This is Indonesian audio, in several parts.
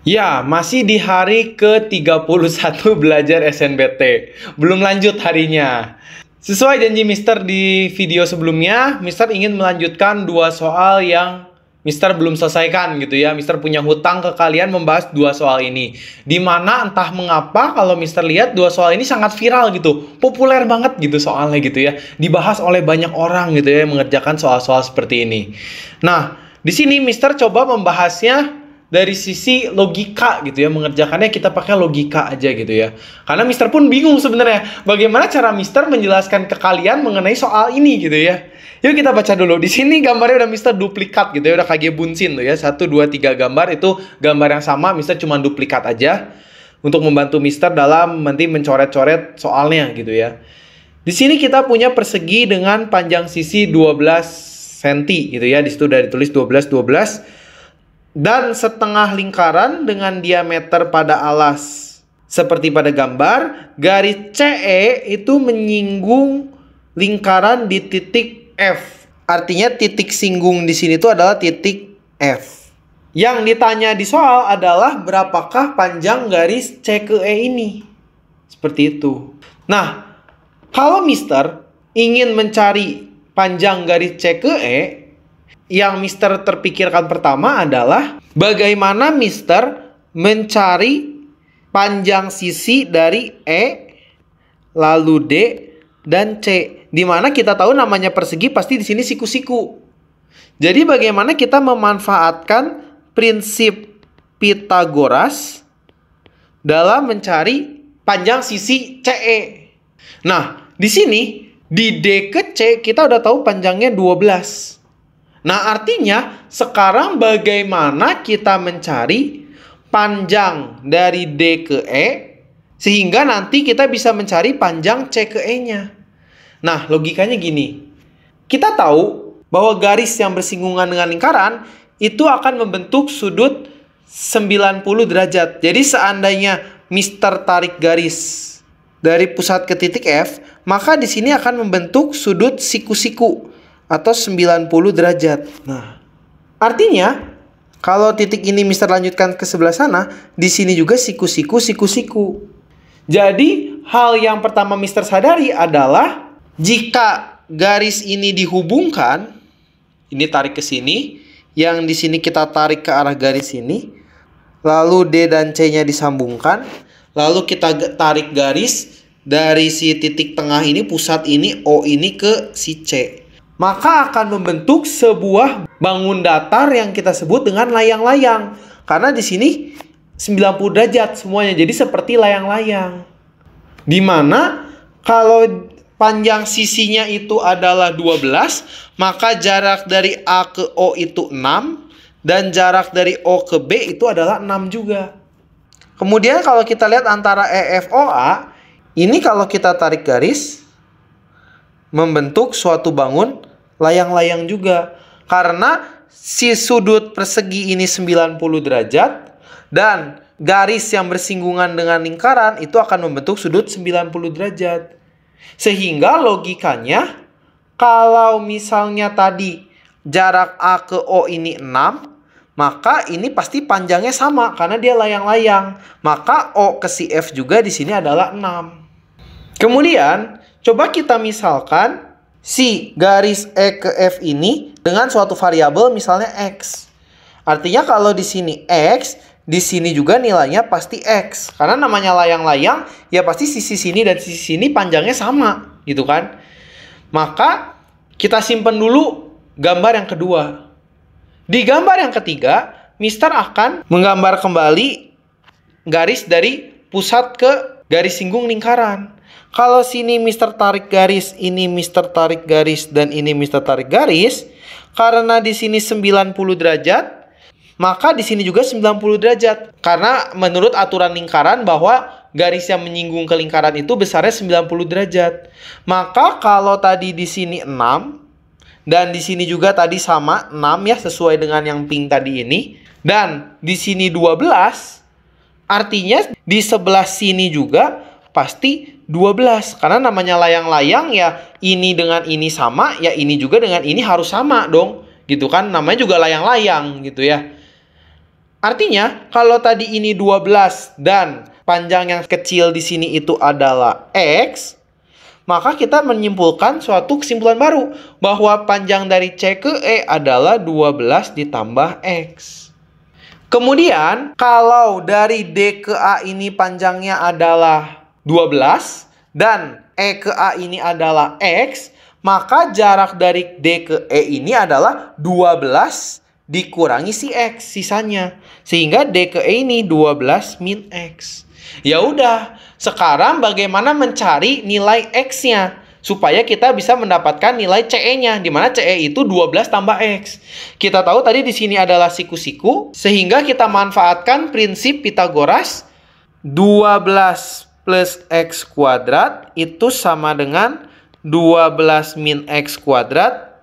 Ya, masih di hari ke-31 belajar SNBT. Belum lanjut harinya. Sesuai janji Mister di video sebelumnya, Mister ingin melanjutkan dua soal yang Mister belum selesaikan gitu ya. Mister punya hutang ke kalian membahas dua soal ini. Dimana entah mengapa kalau Mister lihat dua soal ini sangat viral gitu. Populer banget gitu soalnya gitu ya. Dibahas oleh banyak orang gitu ya yang mengerjakan soal-soal seperti ini. Nah, di sini Mister coba membahasnya dari sisi logika gitu ya, mengerjakannya kita pakai logika aja gitu ya. Karena Mister pun bingung sebenarnya bagaimana cara Mister menjelaskan ke kalian mengenai soal ini gitu ya. Yuk kita baca dulu. Di sini gambarnya udah Mister duplikat gitu ya, udah kayak bunsin tuh ya. 1 2 3 gambar itu gambar yang sama, Mister cuma duplikat aja untuk membantu Mister dalam nanti mencoret-coret soalnya gitu ya. Di sini kita punya persegi dengan panjang sisi 12 cm gitu ya. Di situ udah ditulis 12 dan setengah lingkaran dengan diameter pada alas seperti pada gambar. Garis CE itu menyinggung lingkaran di titik F. Artinya titik singgung di sini itu adalah titik F. Yang ditanya di soal adalah berapakah panjang garis C ke E ini. Seperti itu. Nah, kalau Mister ingin mencari panjang garis C ke E, yang Mister terpikirkan pertama adalah bagaimana Mister mencari panjang sisi dari E, lalu D, dan C. Dimana kita tahu namanya persegi pasti di sini siku-siku. Jadi bagaimana kita memanfaatkan prinsip Pythagoras dalam mencari panjang sisi CE. Nah, di sini di D ke C kita udah tahu panjangnya 12. Nah, artinya sekarang bagaimana kita mencari panjang dari D ke E sehingga nanti kita bisa mencari panjang C ke E-nya. Nah, logikanya gini. Kita tahu bahwa garis yang bersinggungan dengan lingkaran itu akan membentuk sudut 90 derajat. Jadi seandainya Mister tarik garis dari pusat ke titik F, maka di sini akan membentuk sudut siku-siku atau 90 derajat. Nah, artinya kalau titik ini Mister lanjutkan ke sebelah sana, di sini juga siku-siku, siku-siku. Jadi, hal yang pertama Mister sadari adalah jika garis ini dihubungkan, ini tarik ke sini, yang di sini kita tarik ke arah garis ini, lalu D dan C-nya disambungkan, lalu kita tarik garis dari si titik tengah ini, pusat ini, O ini ke si C. Maka akan membentuk sebuah bangun datar yang kita sebut dengan layang-layang. Karena di sini 90 derajat semuanya. Jadi seperti layang-layang. Dimana kalau panjang sisinya itu adalah 12, maka jarak dari A ke O itu 6. Dan jarak dari O ke B itu adalah 6 juga. Kemudian kalau kita lihat antara EFOA, ini kalau kita tarik garis, membentuk suatu bangun layang-layang juga. Karena si sudut persegi ini 90 derajat dan garis yang bersinggungan dengan lingkaran itu akan membentuk sudut 90 derajat. Sehingga logikanya kalau misalnya tadi jarak A ke O ini 6, maka ini pasti panjangnya sama karena dia layang-layang. Maka O ke si F juga di sini adalah 6. Kemudian coba kita misalkan si garis E ke F ini dengan suatu variabel misalnya X. Artinya kalau di sini X, di sini juga nilainya pasti X. Karena namanya layang-layang, ya pasti sisi sini dan sisi sini panjangnya sama, gitu kan. Maka kita simpan dulu gambar yang kedua. Di gambar yang ketiga, Mister akan menggambar kembali garis dari pusat ke garis singgung lingkaran. Kalau sini Mister tarik garis, ini Mister tarik garis, dan ini Mister tarik garis, karena di sini 90 derajat, maka di sini juga 90 derajat. Karena menurut aturan lingkaran bahwa garis yang menyinggung ke lingkaran itu besarnya 90 derajat. Maka kalau tadi di sini 6, dan di sini juga tadi sama 6 ya, sesuai dengan yang pink tadi ini, dan di sini 12, artinya di sebelah sini juga pasti 12. Karena namanya layang-layang ya ini dengan ini sama, ya ini juga dengan ini harus sama dong. Gitu kan, namanya juga layang-layang gitu ya. Artinya, kalau tadi ini 12 dan panjang yang kecil di sini itu adalah X, maka kita menyimpulkan suatu kesimpulan baru, bahwa panjang dari C ke E adalah 12 ditambah X. Kemudian, kalau dari D ke A ini panjangnya adalah 12, dan E ke A ini adalah X, maka jarak dari D ke E ini adalah 12 dikurangi si X sisanya. Sehingga D ke E ini 12 min X. Ya udah, sekarang bagaimana mencari nilai X-nya supaya kita bisa mendapatkan nilai CE-nya, di mana CE itu 12 tambah X. Kita tahu tadi di sini adalah siku-siku, sehingga kita manfaatkan prinsip Pythagoras. 12 plus X kuadrat itu sama dengan 12 min X kuadrat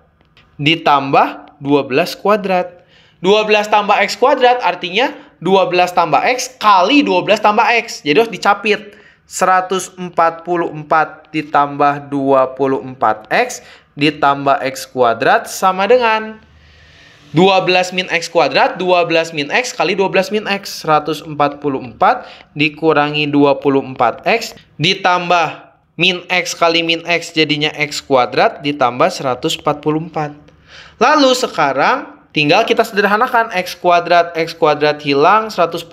ditambah 12 kuadrat. 12 tambah X kuadrat artinya 12 tambah X kali 12 tambah X. Jadi harus dicapit. 144 ditambah 24X ditambah X kuadrat sama dengan 12 min X kuadrat, 12 min X kali 12 min X. 144 dikurangi 24X ditambah min X kali min X jadinya X kuadrat ditambah 144. Lalu sekarang tinggal kita sederhanakan. X kuadrat hilang, 144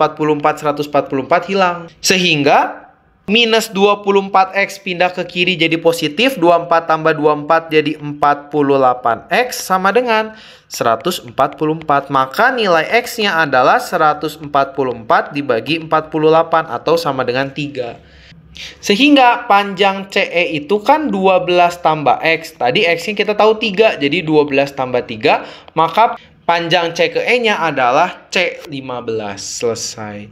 hilang. Sehingga minus 24X pindah ke kiri jadi positif, 24 tambah 24 jadi 48X sama dengan 144. Maka nilai X-nya adalah 144 dibagi 48 atau sama dengan 3. Sehingga panjang CE itu kan 12 tambah X. Tadi X-nya kita tahu 3, jadi 12 tambah 3. Maka panjang C ke E-nya adalah C15. Selesai.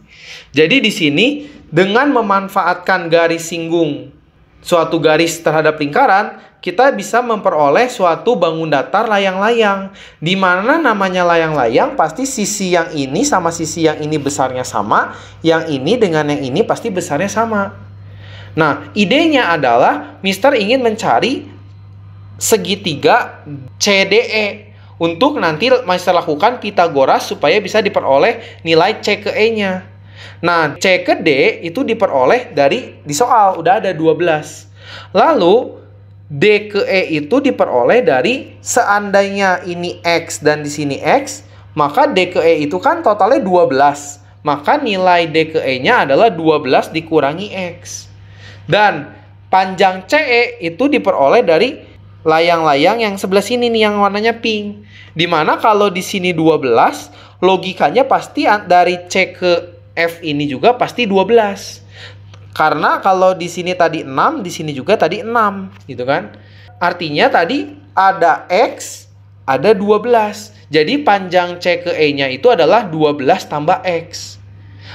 Jadi di sini dengan memanfaatkan garis singgung suatu garis terhadap lingkaran, kita bisa memperoleh suatu bangun datar layang-layang. Di mana namanya layang-layang pasti sisi yang ini sama sisi yang ini besarnya sama, yang ini dengan yang ini pasti besarnya sama. Nah, idenya adalah Mister ingin mencari segitiga CDE. Untuk nanti Mister lakukan Pythagoras supaya bisa diperoleh nilai C ke E-nya. Nah, C ke D itu diperoleh di soal, udah ada 12. Lalu, D ke E itu diperoleh dari seandainya ini X dan di sini X, maka D ke E itu kan totalnya 12. Maka nilai D ke E-nya adalah 12 dikurangi X. Dan panjang CE itu diperoleh dari layang-layang yang sebelah sini nih yang warnanya pink. Dimana kalau di sini 12, logikanya pasti dari C ke F ini juga pasti 12. Karena kalau di sini tadi 6, di sini juga tadi 6, gitu kan? Artinya tadi ada X, ada 12. Jadi panjang C ke E-nya itu adalah 12 tambah X.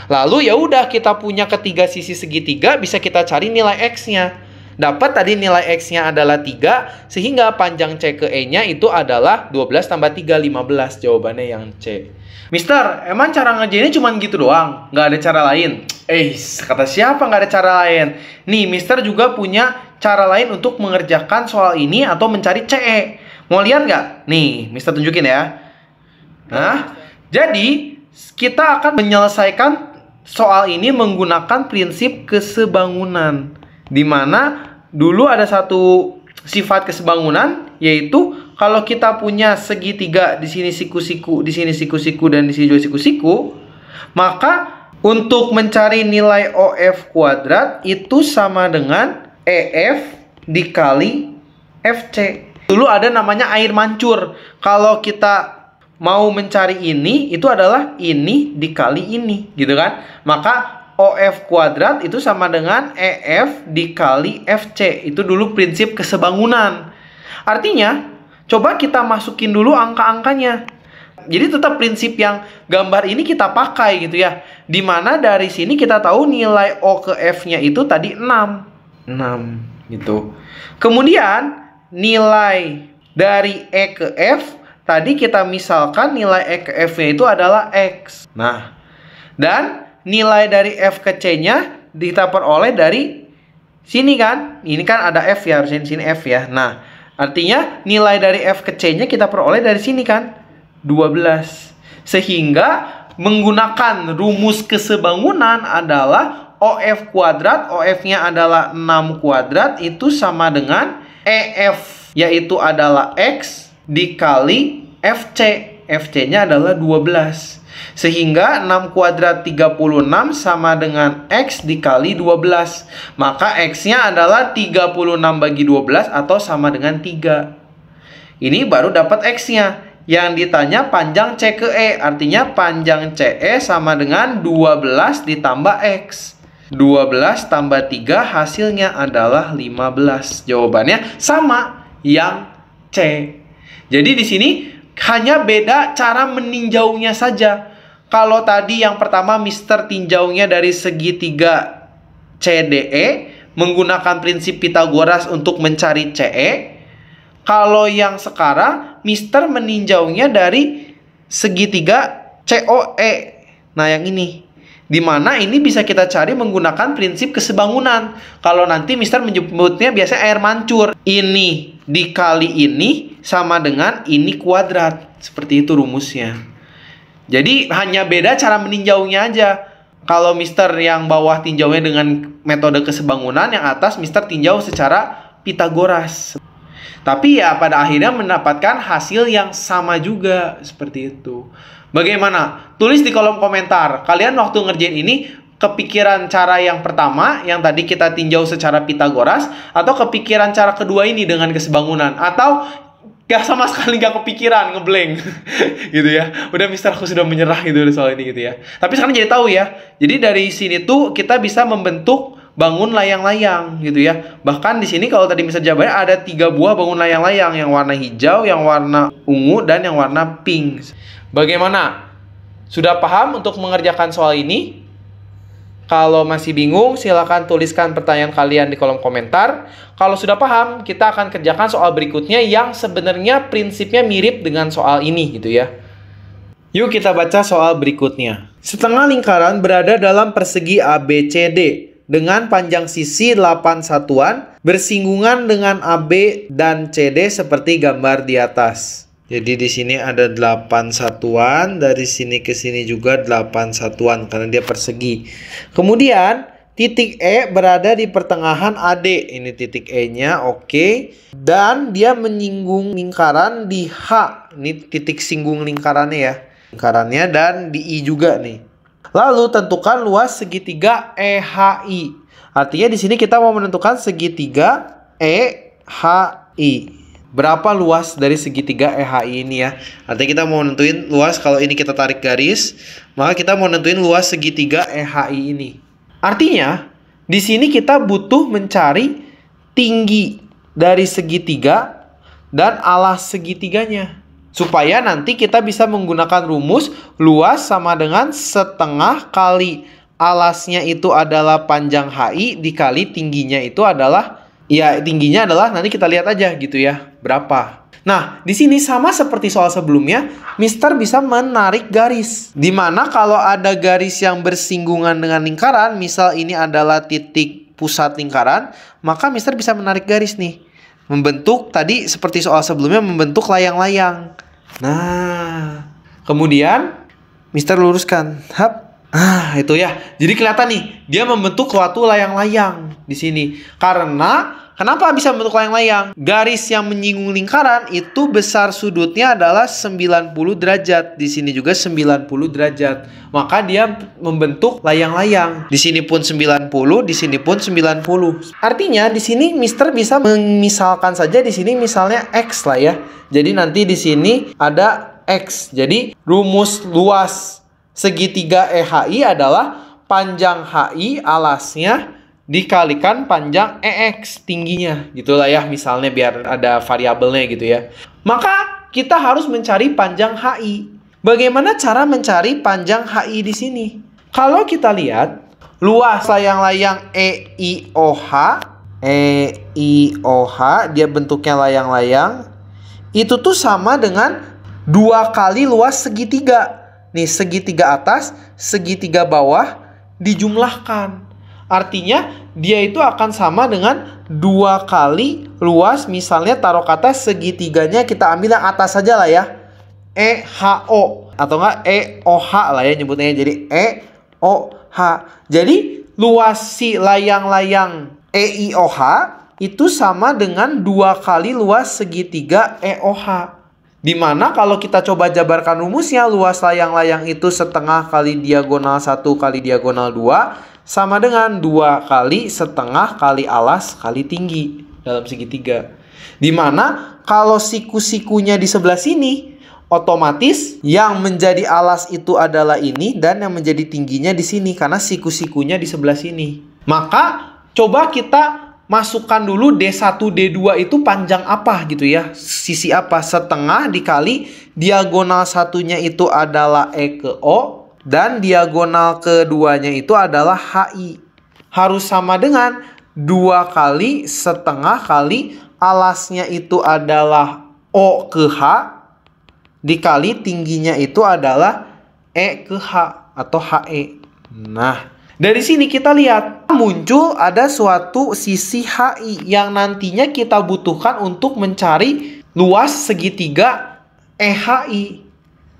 Lalu ya udah kita punya ketiga sisi segitiga, bisa kita cari nilai X-nya. Dapat tadi nilai X-nya adalah 3, sehingga panjang C ke E-nya itu adalah 12 tambah 3, 15. Jawabannya yang C. Mister, emang cara ngerjainnya cuma gitu doang? Nggak ada cara lain? Kata siapa nggak ada cara lain? Nih, Mister juga punya cara lain untuk mengerjakan soal ini atau mencari CE. Mau lihat nggak? Nih, Mister tunjukin ya. Nah, jadi kita akan menyelesaikan soal ini menggunakan prinsip kesebangunan, di mana dulu ada satu sifat kesebangunan, yaitu kalau kita punya segitiga di sini siku-siku, di sini siku-siku, dan di sini juga siku-siku, maka untuk mencari nilai OF kuadrat itu sama dengan EF dikali FC. Dulu ada namanya air mancur. Kalau kita mau mencari ini, itu adalah ini dikali ini, gitu kan? Maka OF kuadrat itu sama dengan EF dikali FC. Itu dulu prinsip kesebangunan. Artinya, coba kita masukin dulu angka-angkanya. Jadi tetap prinsip yang gambar ini kita pakai gitu ya. Dimana dari sini kita tahu nilai O ke F-nya itu tadi 6 gitu. Kemudian nilai dari E ke F, tadi kita misalkan nilai E ke F-nya itu adalah X. Nah, dan nilai dari F ke C-nya kita peroleh dari sini kan. Ini kan ada F ya, harusnya di sini F ya. Nah, artinya nilai dari F ke C-nya kita peroleh dari sini kan, 12. Sehingga menggunakan rumus kesebangunan adalah OF kuadrat, OF-nya adalah 6 kuadrat, itu sama dengan EF, yaitu adalah X dikali FC. FC-nya adalah 12. Sehingga 6 kuadrat 36 sama dengan X dikali 12. Maka X-nya adalah 36 bagi 12 atau sama dengan 3. Ini baru dapat X-nya. Yang ditanya panjang C ke E. Artinya panjang CE sama dengan 12 ditambah X. 12 tambah 3 hasilnya adalah 15. Jawabannya sama yang C. Jadi di sini hanya beda cara meninjaunya saja. Kalau tadi yang pertama Mister tinjaunya dari segitiga CDE menggunakan prinsip Pitagoras untuk mencari CE. Kalau yang sekarang Mister meninjaunya dari segitiga COE. Nah, yang ini. Di mana ini bisa kita cari menggunakan prinsip kesebangunan. Kalau nanti Mister menyebutnya biasanya air mancur. Ini dikali ini sama dengan ini kuadrat. Seperti itu rumusnya. Jadi hanya beda cara meninjaunya aja. Kalau Mister yang bawah tinjaunya dengan metode kesebangunan, yang atas Mister tinjau secara Pitagoras. Tapi ya pada akhirnya mendapatkan hasil yang sama juga. Seperti itu. Bagaimana? Tulis di kolom komentar. Kalian waktu ngerjain ini kepikiran cara yang pertama yang tadi kita tinjau secara Pitagoras, atau kepikiran cara kedua ini dengan kesebangunan, atau gak sama sekali gak kepikiran, ngeblank gitu ya. Udah Mister aku sudah menyerah gitu soal ini gitu ya. Tapi sekarang jadi tahu ya. Jadi dari sini tuh kita bisa membentuk bangun layang-layang gitu ya. Bahkan di sini kalau tadi Mister jawabannya ada 3 buah bangun layang-layang, yang warna hijau, yang warna ungu, dan yang warna pink. Bagaimana? Sudah paham untuk mengerjakan soal ini? Kalau masih bingung, silakan tuliskan pertanyaan kalian di kolom komentar. Kalau sudah paham, kita akan kerjakan soal berikutnya yang sebenarnya prinsipnya mirip dengan soal ini gitu ya. Yuk kita baca soal berikutnya. Setengah lingkaran berada dalam persegi ABCD dengan panjang sisi 8 satuan bersinggungan dengan AB dan CD seperti gambar di atas. Jadi di sini ada 8 satuan, dari sini ke sini juga 8 satuan karena dia persegi. Kemudian titik E berada di pertengahan AD. Ini titik E-nya, oke. Dan dia menyinggung lingkaran di H. Ini titik singgung lingkarannya ya. Lingkarannya, dan di I juga nih. Lalu tentukan luas segitiga EHI. Artinya di sini kita mau menentukan segitiga EHI. Berapa luas dari segitiga EHI ini ya? Artinya kita mau nentuin luas, kalau ini kita tarik garis, maka kita mau nentuin luas segitiga EHI ini. Artinya, di sini kita butuh mencari tinggi dari segitiga dan alas segitiganya. Supaya nanti kita bisa menggunakan rumus luas sama dengan setengah kali alasnya itu adalah panjang HI dikali tingginya itu adalah, ya tingginya adalah nanti kita lihat aja gitu ya, berapa. Nah, di sini sama seperti soal sebelumnya, Mister bisa menarik garis. Dimana kalau ada garis yang bersinggungan dengan lingkaran, misal ini adalah titik pusat lingkaran, maka Mister bisa menarik garis nih. Membentuk, tadi seperti soal sebelumnya, membentuk layang-layang. Nah, kemudian Mister luruskan. Hap. Itu ya. Jadi kelihatan nih, dia membentuk suatu layang-layang di sini. Karena kenapa bisa membentuk layang-layang? Garis yang menyinggung lingkaran itu besar sudutnya adalah 90 derajat. Di sini juga 90 derajat. Maka dia membentuk layang-layang. Di sini pun 90, di sini pun 90. Artinya di sini Mister bisa memisalkan saja di sini misalnya X lah ya. Jadi nanti di sini ada X. Jadi rumus luas segitiga EHI adalah panjang HI alasnya dikalikan panjang EX tingginya. Gitulah ya misalnya biar ada variabelnya gitu ya. Maka kita harus mencari panjang HI. Bagaimana cara mencari panjang HI di sini? Kalau kita lihat luas layang-layang EIOH dia bentuknya layang-layang. Itu tuh sama dengan 2 kali luas segitiga. Nih, segitiga atas, segitiga bawah dijumlahkan. Artinya, dia itu akan sama dengan 2 kali luas. Misalnya taruh kata segitiganya kita ambil yang atas saja lah ya. EHO atau enggak EOH lah ya nyebutnya. Jadi EOH. Jadi luas si layang-layang EIOH itu sama dengan 2 kali luas segitiga EOH. Dimana kalau kita coba jabarkan rumusnya, luas layang-layang itu setengah kali diagonal 1 kali diagonal 2 sama dengan 2 kali setengah kali alas kali tinggi dalam segitiga. Dimana kalau siku-sikunya di sebelah sini, otomatis yang menjadi alas itu adalah ini dan yang menjadi tingginya di sini karena siku-sikunya di sebelah sini. Maka coba kita masukkan dulu D1, D2 itu panjang apa gitu ya. Sisi apa? Setengah dikali diagonal satunya itu adalah E ke O. Dan diagonal keduanya itu adalah HI. Harus sama dengan 2 kali setengah kali alasnya itu adalah O ke H. Dikali tingginya itu adalah E ke H atau HE. Nah, dari sini kita lihat muncul ada suatu sisi HI yang nantinya kita butuhkan untuk mencari luas segitiga EHI.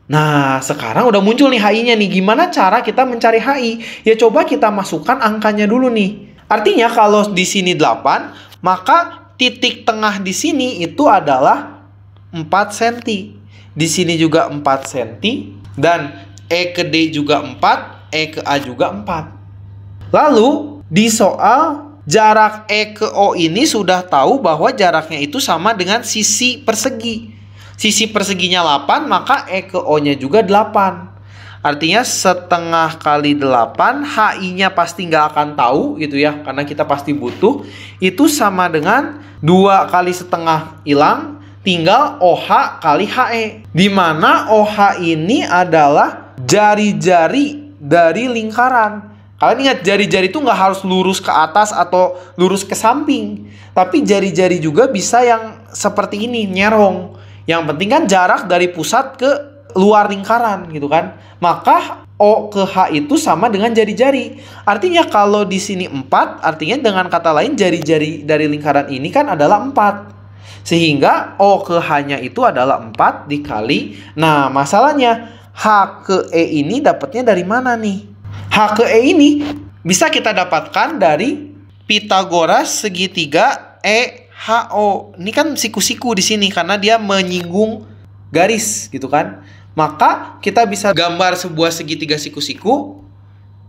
Nah, sekarang udah muncul nih HI-nya nih. Gimana cara kita mencari HI? Ya coba kita masukkan angkanya dulu nih. Artinya kalau di sini 8, maka titik tengah di sini itu adalah 4 cm. Di sini juga 4 cm. Dan E ke D juga 4, E ke A juga 4. Lalu, di soal jarak E ke O ini sudah tahu bahwa jaraknya itu sama dengan sisi persegi. Sisi perseginya 8, maka E ke O-nya juga 8. Artinya setengah kali 8, HI-nya pasti nggak akan tahu gitu ya, karena kita pasti butuh. Itu sama dengan 2 kali setengah hilang, tinggal OH kali HE. Dimana OH ini adalah jari-jari dari lingkaran. Kalian ingat, jari-jari itu nggak harus lurus ke atas atau lurus ke samping. Tapi jari-jari juga bisa yang seperti ini, nyerong. Yang penting kan jarak dari pusat ke luar lingkaran gitu kan. Maka O ke H itu sama dengan jari-jari. Artinya kalau di sini 4, artinya dengan kata lain jari-jari dari lingkaran ini kan adalah 4. Sehingga O ke H-nya itu adalah 4 dikali. Nah, masalahnya H ke E ini dapatnya dari mana nih? H ke E ini bisa kita dapatkan dari Pitagoras segitiga EHO. Ini kan siku-siku di sini karena dia menyinggung garis gitu kan. Maka kita bisa gambar sebuah segitiga siku-siku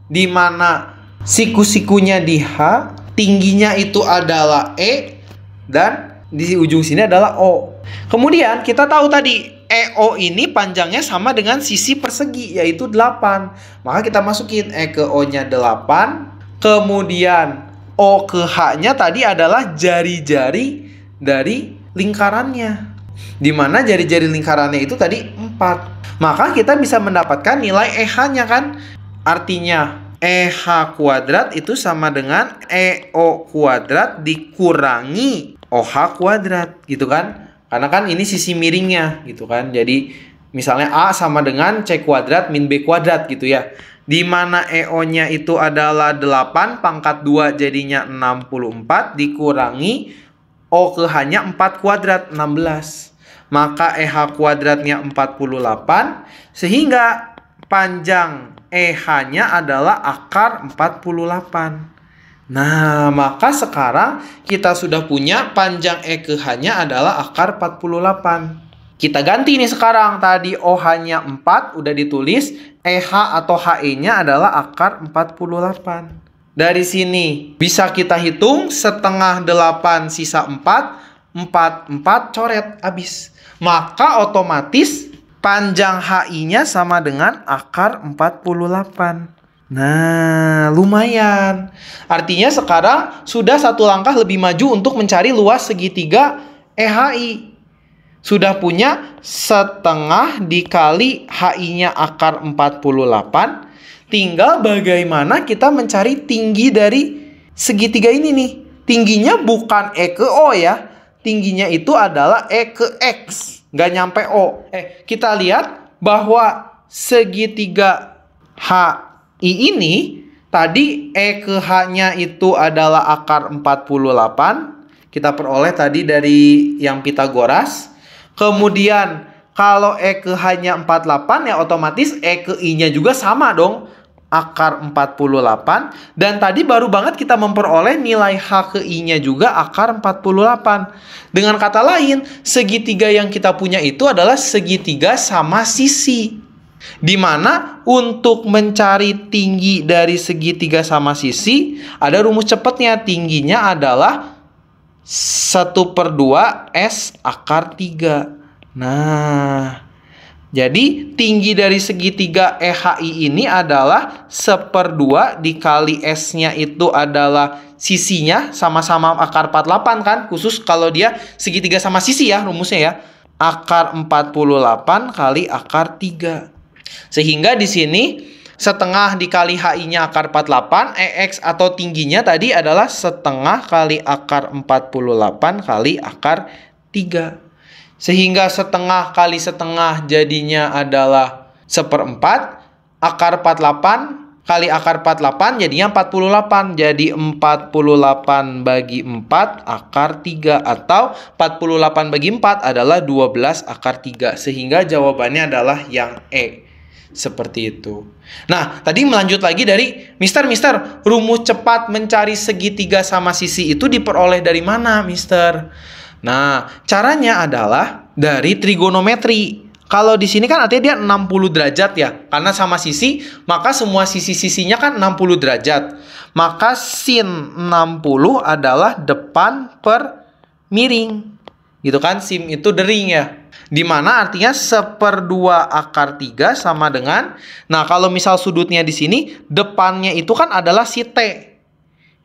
di mana siku-sikunya di H, tingginya itu adalah E dan di ujung sini adalah O. Kemudian kita tahu tadi EO ini panjangnya sama dengan sisi persegi, yaitu 8. Maka kita masukin E ke O-nya 8. Kemudian O ke H-nya tadi adalah jari-jari dari lingkarannya. Dimana jari-jari lingkarannya itu tadi 4. Maka kita bisa mendapatkan nilai EH-nya kan. Artinya EH kuadrat itu sama dengan EO kuadrat dikurangi OH kuadrat gitu kan. Karena kan ini sisi miringnya gitu kan. Jadi misalnya A sama dengan C kuadrat min B kuadrat gitu ya. Di mana EO-nya itu adalah 8 pangkat 2 jadinya 64 dikurangi O ke H-nya 4 kuadrat 16. Maka EH kuadratnya 48 sehingga panjang EH-nya adalah akar 48. Nah, maka sekarang kita sudah punya panjang E ke H-nya adalah akar 48. Kita ganti nih sekarang. Tadi OH-nya 4 udah ditulis. EH atau HE-nya adalah akar 48. Dari sini bisa kita hitung setengah 8 sisa 4. 4 coret habis. Maka otomatis panjang HI-nya sama dengan akar 48. Nah, lumayan. Artinya sekarang sudah satu langkah lebih maju untuk mencari luas segitiga EHI. Sudah punya setengah dikali HI-nya akar 48. Tinggal bagaimana kita mencari tinggi dari segitiga ini nih. Tingginya bukan E ke O ya. Tingginya itu adalah E ke X. Nggak nyampe O. Kita lihat bahwa segitiga HI ini tadi E ke H-nya itu adalah akar 48. Kita peroleh tadi dari yang Pitagoras. Kemudian Kalau E ke H-nya 48, ya otomatis E ke I-nya juga sama dong. Akar 48. Dan tadi baru banget kita memperoleh nilai H ke I-nya juga akar 48. Dengan kata lain, segitiga yang kita punya itu adalah segitiga sama sisi. Dimana untuk mencari tinggi dari segitiga sama sisi, ada rumus cepatnya. Tingginya adalah 1/2 S akar 3. Nah, jadi tinggi dari segitiga EHI ini adalah 1/2 dikali S-nya itu adalah sisinya, sama-sama akar 48 kan? Khusus kalau dia segitiga sama sisi ya rumusnya ya. Akar 48 kali akar 3. Sehingga di sini setengah dikali HI-nya akar 48, EX atau tingginya tadi adalah setengah kali akar 48 kali akar 3. Sehingga setengah kali setengah jadinya adalah 1/4. Akar 48 kali akar 48 jadinya 48. Jadi 48 bagi 4 akar 3. Atau 48 bagi 4 adalah 12 akar 3. Sehingga jawabannya adalah yang E. Seperti itu. Nah, tadi melanjut lagi dari Mister, rumus cepat mencari segitiga sama sisi itu diperoleh dari mana, Mister? Nah, caranya adalah dari trigonometri. Kalau di sini kan artinya dia 60 derajat ya. Karena sama sisi, maka semua sisi-sisinya kan 60 derajat. Maka sin 60 adalah depan per miring. Gitu kan, sin itu dering ya. Dimana artinya 1/2 akar 3 sama dengan, nah kalau misal sudutnya di sini, depannya itu kan adalah si T.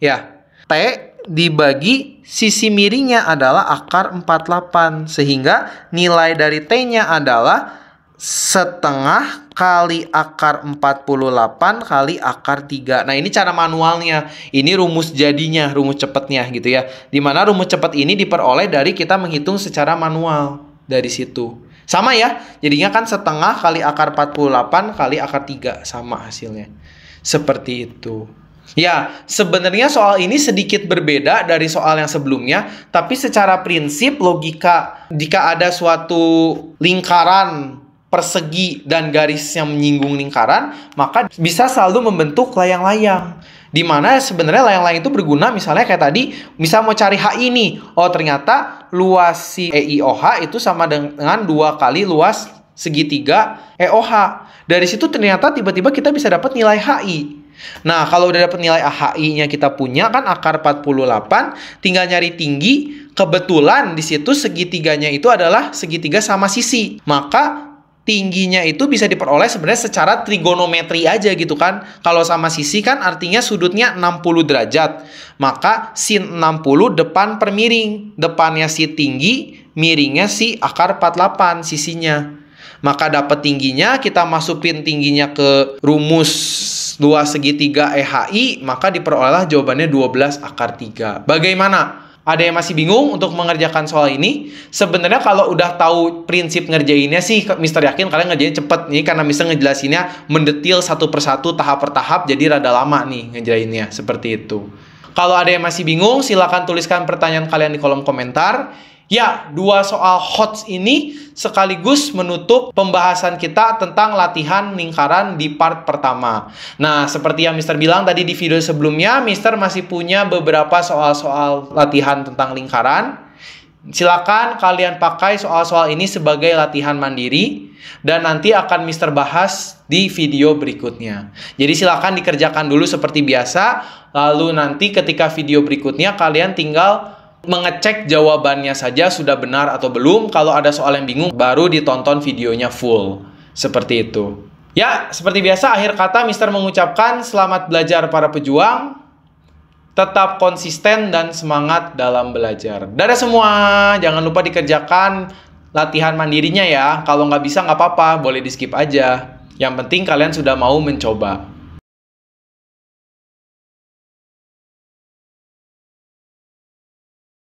Ya, T dibagi sisi miringnya adalah akar 48. Sehingga nilai dari T-nya adalah setengah kali akar 48 kali akar 3. Nah, ini cara manualnya. Ini rumus jadinya, rumus cepatnya gitu ya. Dimana rumus cepat ini diperoleh dari kita menghitung secara manual. Dari situ. Sama ya. Jadinya kan setengah kali akar 48 kali akar 3. Sama hasilnya. Seperti itu. Ya, sebenarnya soal ini sedikit berbeda dari soal yang sebelumnya. Tapi secara prinsip logika, jika ada suatu lingkaran persegi dan garis yang menyinggung lingkaran, maka bisa selalu membentuk layang-layang. Dimana sebenarnya layang-layang itu berguna misalnya kayak tadi, misal mau cari HI nih. Oh, ternyata luas si EIOH itu sama dengan 2 kali luas segitiga EOH. Dari situ ternyata tiba-tiba kita bisa dapat nilai HI. Nah, kalau udah dapat nilai HI-nya kita punya kan akar 48, tinggal nyari tinggi. Kebetulan di situ segitiganya itu adalah segitiga sama sisi. Maka tingginya itu bisa diperoleh sebenarnya secara trigonometri aja gitu kan. Kalau sama sisi kan artinya sudutnya 60 derajat. Maka sin 60 depan per miring. Depannya si tinggi, miringnya si akar 48 sisinya. Maka dapat tingginya, kita masukin tingginya ke rumus 2 segitiga EHI, maka diperolehlah jawabannya 12 akar 3. Bagaimana? Ada yang masih bingung untuk mengerjakan soal ini? Sebenarnya kalau udah tahu prinsip ngerjainnya sih, Mister yakin kalian ngerjainnya cepet. Ini karena Mister ngejelasinnya mendetil satu persatu, tahap per tahap, jadi rada lama nih ngerjainnya. Seperti itu. Kalau ada yang masih bingung, silakan tuliskan pertanyaan kalian di kolom komentar. Ya, 2 soal HOTS ini sekaligus menutup pembahasan kita tentang latihan lingkaran di part pertama. Nah, seperti yang Mister bilang tadi di video sebelumnya, Mister masih punya beberapa soal-soal latihan tentang lingkaran. Silakan kalian pakai soal-soal ini sebagai latihan mandiri dan nanti akan Mister bahas di video berikutnya. Jadi silakan dikerjakan dulu seperti biasa, lalu nanti ketika video berikutnya kalian tinggal mengecek jawabannya saja sudah benar atau belum. Kalau ada soal yang bingung, baru ditonton videonya full. Seperti itu. Ya, seperti biasa, akhir kata Mister mengucapkan selamat belajar para pejuang. Tetap konsisten dan semangat dalam belajar. Dadah semua, jangan lupa dikerjakan latihan mandirinya ya. Kalau nggak bisa nggak apa-apa, boleh di skip aja. Yang penting kalian sudah mau mencoba.